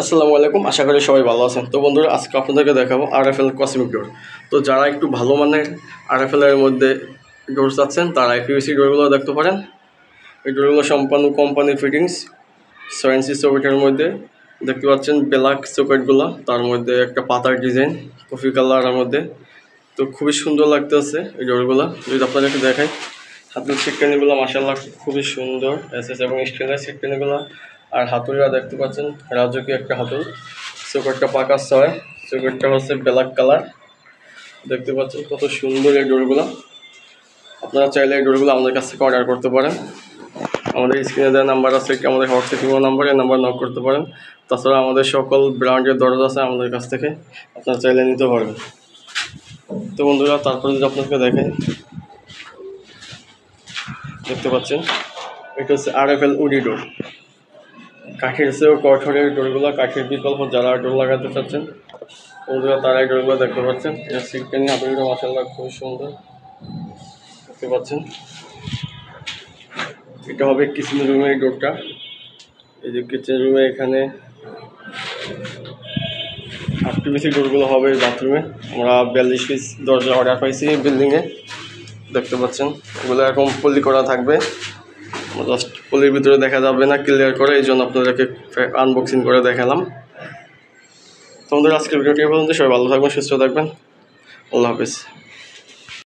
আসসালামু আলাইকুম, আশা করি সবাই ভালো আছেন। তো বন্ধুরা, আজকে আপনাদেরকে দেখাবো আরএফএল কসমিক ডোর। তো যারা একটু ভালো মানের আরএফএল এর মধ্যে ডোর চাচ্ছেন তারা এই পিভিসি ডোরগুলো দেখতে পারেন। এই ডোরগুলো সম্পূর্ণ কোম্পানি ফিটিংস 6 ইঞ্চি সকেটের মধ্যে দেখতে পাচ্ছেন। ব্ল্যাক সকেটগুলো, তার মধ্যে একটা পাতার ডিজাইন কফি কালারের মধ্যে। তো খুবই সুন্দর লাগতেছে এই ডোরগুলো। যদি আপনাদেরকে দেখাই, হাতের সিটকানিগুলো মাশাআল্লাহ খুবই সুন্দর এসএস এবং স্টিলের সিটকানিগুলো। আর হাতুড়িরা দেখতে পাচ্ছেন রাজকীয় একটা হাতুড়ি। সকেটটা পাকা 6, সকেটটা হচ্ছে ব্ল্যাক কালার। দেখতে পাচ্ছেন কত সুন্দর এই ডোরগুলো। আপনারা চাইলে এই ডোরগুলো আমাদের কাছ থেকে অর্ডার করতে পারেন। আমাদের স্ক্রিনে দেওয়া নাম্বার আছে, আমাদের হোয়াটসঅ্যাপ নাম্বার, এই নাম্বার নক করতে পারেন। তাছাড়া আমাদের সকল ব্র্যান্ডের দরজা আছে আমাদের কাছ থেকে, আপনারা চাইলে নিতে পারবেন। তো বন্ধুরা, তারপরে যদি আপনাকে দেখেন, দেখতে পাচ্ছেন এটা হচ্ছে আরএফএল উডি ডোর। কাঠের চেয়েও কঠোরের ডোরগুলো, কাঠের বিকল্প যারা ডোর লাগাতে চাচ্ছেন বন্ধুরা তারা এই ডোরগুলো দেখতে পাচ্ছেন। এটা সিটকানি হাতুড়িটা মাশাআল্লাহ খুবই সুন্দর দেখতে পাচ্ছেন। এটা হবে কিচেন রুমের ডোরটা। এই যে কিচেন রুমে এখানে পিভিসি ডোরগুলো হবে বাথরুমে। আমরা 42 পিস দরজা অর্ডার পাইছি বিল্ডিংয়ে, দেখতে পাচ্ছেন। এগুলো এরকম পলি করা থাকবে, জাস্ট পলির ভিতরে দেখা যাবে না ক্লিয়ার করে, এই জন্য আপনাদেরকে আনবক্সিং করে দেখালাম। তোমাদের আজকের ভিডিওটি পর্যন্ত, সবাই ভালো থাকবেন, সুস্থ থাকবেন, আল্লাহ হাফিজ।